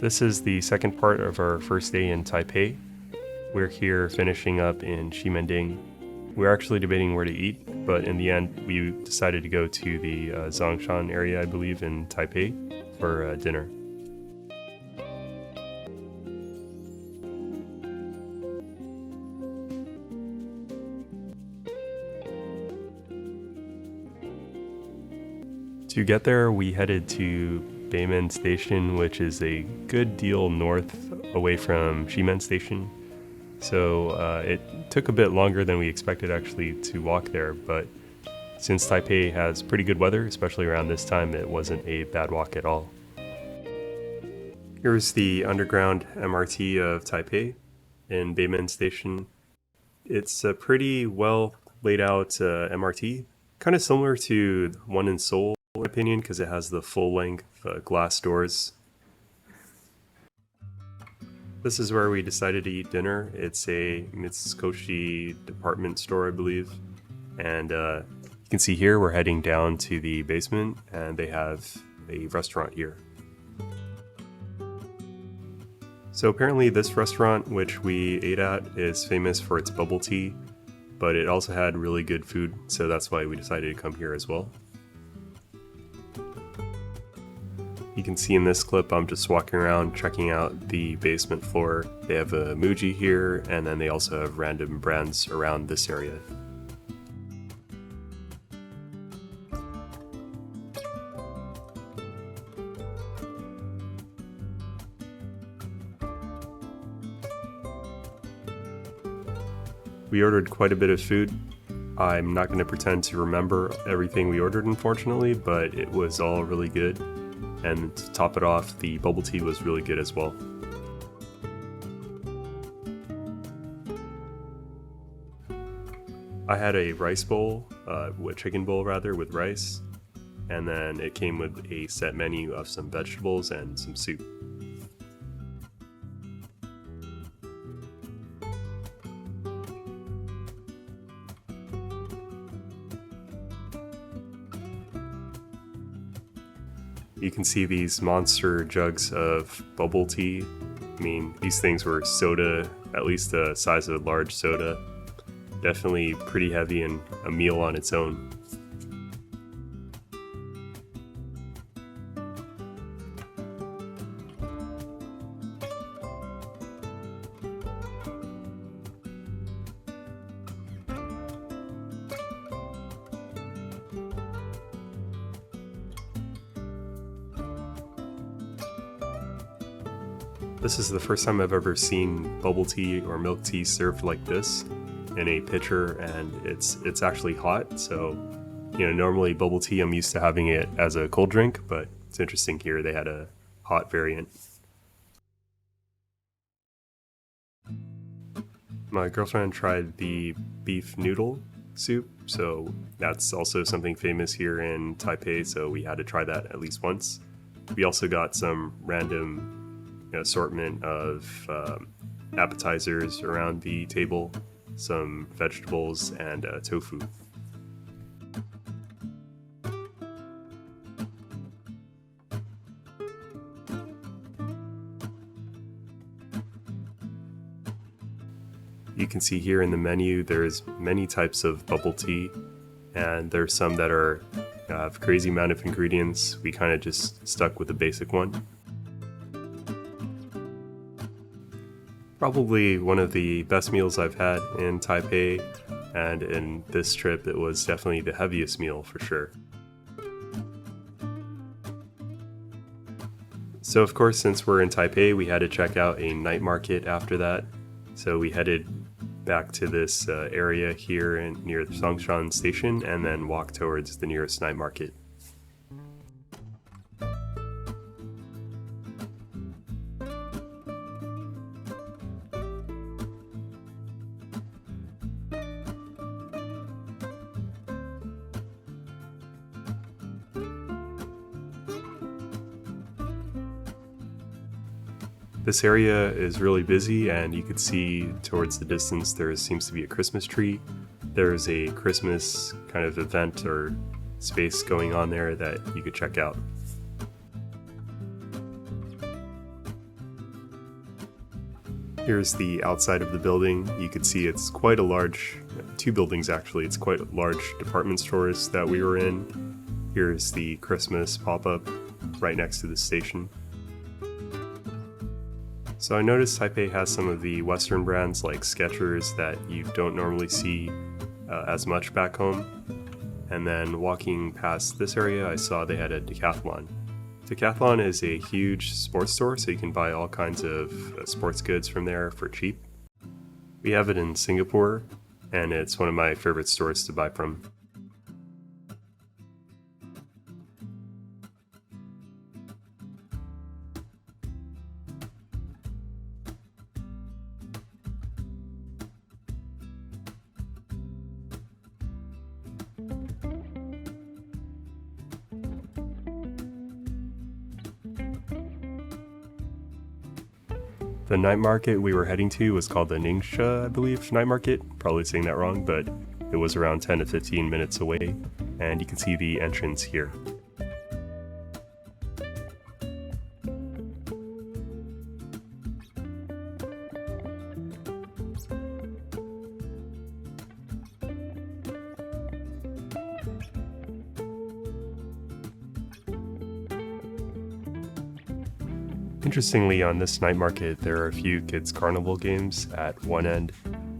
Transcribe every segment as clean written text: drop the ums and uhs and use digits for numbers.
This is the second part of our first day in Taipei. We're here finishing up in Ximending. We're actually debating where to eat, but in the end we decided to go to the Zhongshan area, I believe, in Taipei for dinner. To get there, we headed to Beimen Station, which is a good deal north away from Ximen Station. So it took a bit longer than we expected actually to walk there, but since Taipei has pretty good weather, especially around this time, it wasn't a bad walk at all. Here's the underground MRT of Taipei in Beimen Station. It's a pretty well laid out MRT, kind of similar to one in Seoul, in my opinion, because it has the full-length glass doors. This is where we decided to eat dinner. It's a Mitsukoshi department store, I believe. And you can see here we're heading down to the basement, and they have a restaurant here. So apparently this restaurant, which we ate at, is famous for its bubble tea, but it also had really good food, so that's why we decided to come here as well. You can see in this clip I'm just walking around checking out the basement floor. They have a Muji here, and then they also have random brands around this area. We ordered quite a bit of food. I'm not going to pretend to remember everything we ordered, unfortunately, but it was all really good. And to top it off, the bubble tea was really good as well. I had a rice bowl, chicken bowl rather, with rice, and then it came with a set menu of some vegetables and some soup. You can see these monster jugs of bubble tea. I mean, these things were soda, at least the size of a large soda. Definitely pretty heavy and a meal on its own. This is the first time I've ever seen bubble tea or milk tea served like this in a pitcher, and it's actually hot. So, normally bubble tea, I'm used to having it as a cold drink, but it's interesting here they had a hot variant. My girlfriend tried the beef noodle soup, so that's also something famous here in Taipei, so we had to try that at least once. We also got some random assortment of appetizers around the table, some vegetables, and tofu. You can see here in the menu there's many types of bubble tea, and there's some that have crazy amount of ingredients. We kind of just stuck with the basic one. Probably one of the best meals I've had in Taipei, and in this trip it was definitely the heaviest meal for sure. So of course, since we're in Taipei, we had to check out a night market after that. So we headed back to this area here near the Zhongshan Station and then walked towards the nearest night market. This area is really busy, and you could see towards the distance there seems to be a Christmas tree. There's a Christmas kind of event or space going on there that you could check out. Here's the outside of the building. You can see it's quite a large, two buildings actually, it's quite large department stores that we were in. Here's the Christmas pop-up right next to the station. So I noticed Taipei has some of the Western brands like Skechers that you don't normally see as much back home. And then walking past this area, I saw they had a Decathlon. Decathlon is a huge sports store, so you can buy all kinds of sports goods from there for cheap. We have it in Singapore, and it's one of my favorite stores to buy from. The night market we were heading to was called the Ningxia, I believe, Night Market. Probably saying that wrong, but it was around 10 to 15 minutes away, and you can see the entrance here. Interestingly, on this night market, there are a few kids' carnival games at one end.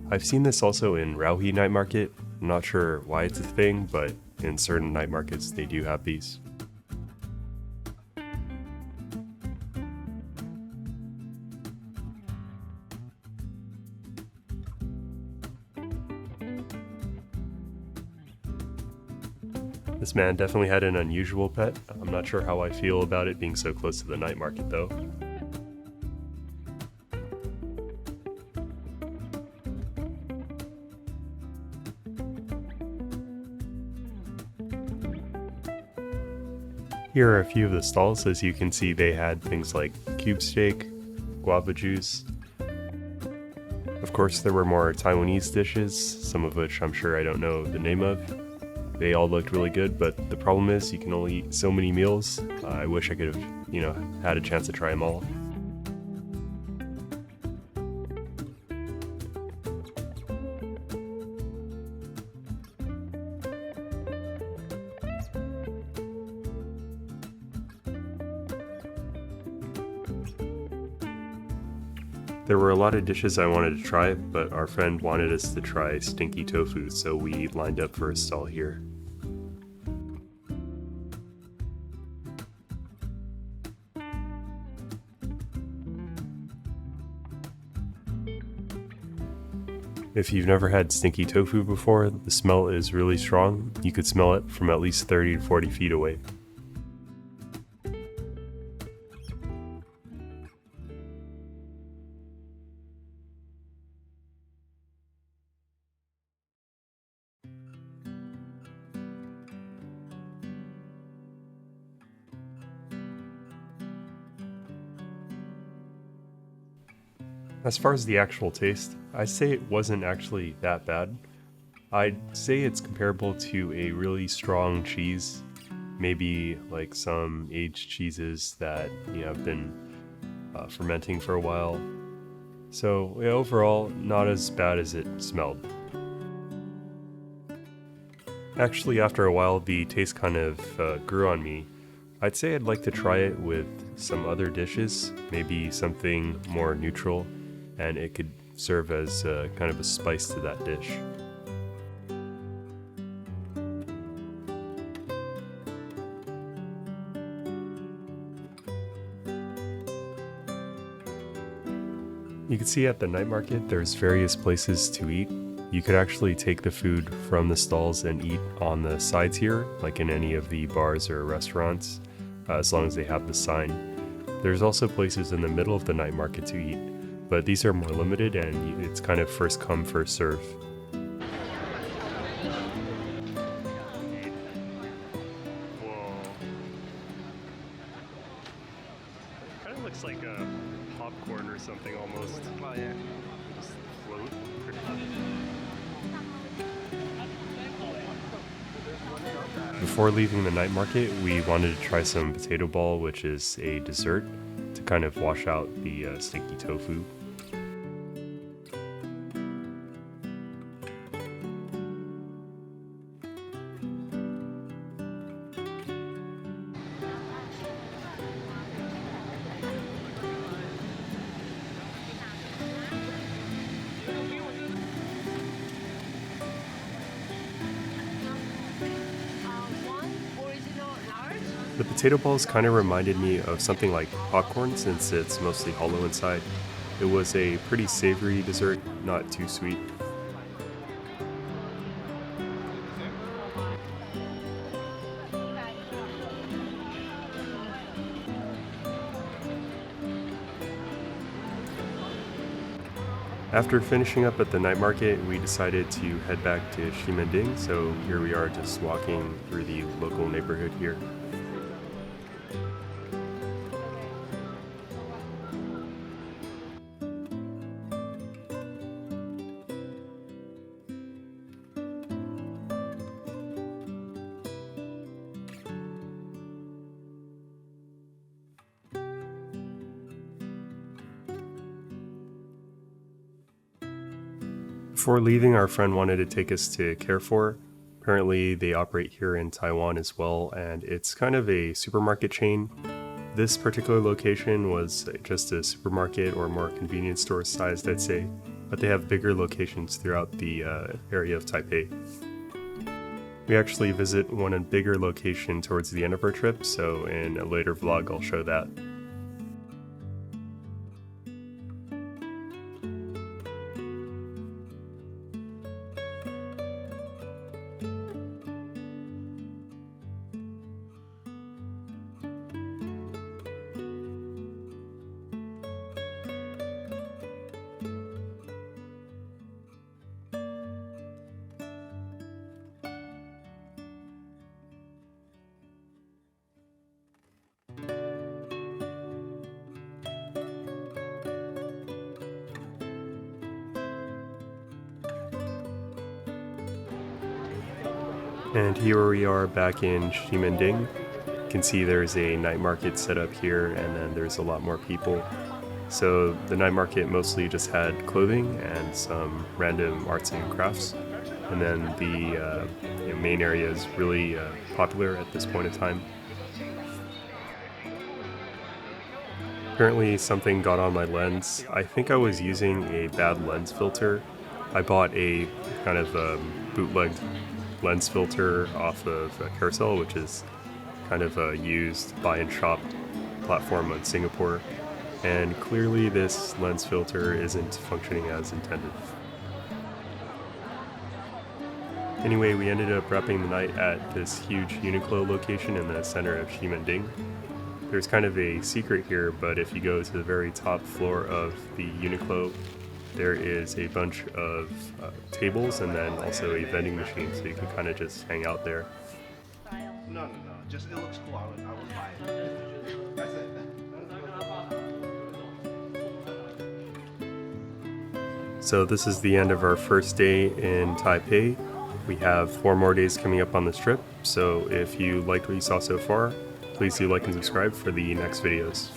I've seen this also in Rauhi Night Market. I'm not sure why it's a thing, but in certain night markets they do have these. This man definitely had an unusual pet. I'm not sure how I feel about it being so close to the night market though. Here are a few of the stalls. As you can see, they had things like cube steak, guava juice. Of course, there were more Taiwanese dishes, some of which I'm sure I don't know the name of. They all looked really good, but the problem is you can only eat so many meals. I wish I could have, had a chance to try them all. There were a lot of dishes I wanted to try, but our friend wanted us to try Stinky Tofu, so we lined up for a stall here. If you've never had Stinky Tofu before, the smell is really strong. You could smell it from at least 30 to 40 feet away. As far as the actual taste, I'd say it wasn't actually that bad. I'd say it's comparable to a really strong cheese, maybe like some aged cheeses that have been fermenting for a while. So overall, not as bad as it smelled. Actually, after a while, the taste kind of grew on me. I'd say I'd like to try it with some other dishes, maybe something more neutral, and it could serve as kind of a spice to that dish. You can see at the night market there's various places to eat. You could actually take the food from the stalls and eat on the sides here, like in any of the bars or restaurants, as long as they have the sign. There's also places in the middle of the night market to eat, but these are more limited and it's kind of first come, first serve. Whoa. Kind of looks like a popcorn or something almost. Oh yeah. Just float. Before leaving the night market, we wanted to try some potato ball, which is a dessert, to kind of wash out the stinky tofu. The potato balls kind of reminded me of something like popcorn since it's mostly hollow inside. It was a pretty savory dessert, not too sweet. After finishing up at the night market, we decided to head back to Ximending, so here we are just walking through the local neighborhood here. Before leaving, our friend wanted to take us to Carrefour. Apparently, they operate here in Taiwan as well, and it's kind of a supermarket chain. This particular location was just a supermarket or more convenience store sized, I'd say, but they have bigger locations throughout the area of Taipei. We actually visit one bigger location towards the end of our trip, so in a later vlog I'll show that. And here we are back in Ximending. You can see there's a night market set up here, and then there's a lot more people. So the night market mostly just had clothing and some random arts and crafts. And then the main area is really popular at this point in time. Apparently something got on my lens. I think I was using a bad lens filter. I bought a kind of bootlegged lens filter off of Carousel, which is kind of a used buy and shop platform in Singapore, and clearly this lens filter isn't functioning as intended. Anyway, we ended up wrapping the night at this huge Uniqlo location in the center of Ximending. There's kind of a secret here, but if you go to the very top floor of the Uniqlo, there is a bunch of tables and then also a vending machine, so you can kind of just hang out there. No, just it looks cool. I would buy it. That's it. So this is the end of our first day in Taipei. We have 4 more days coming up on this trip, so if you liked what you saw so far, please do like and subscribe for the next videos.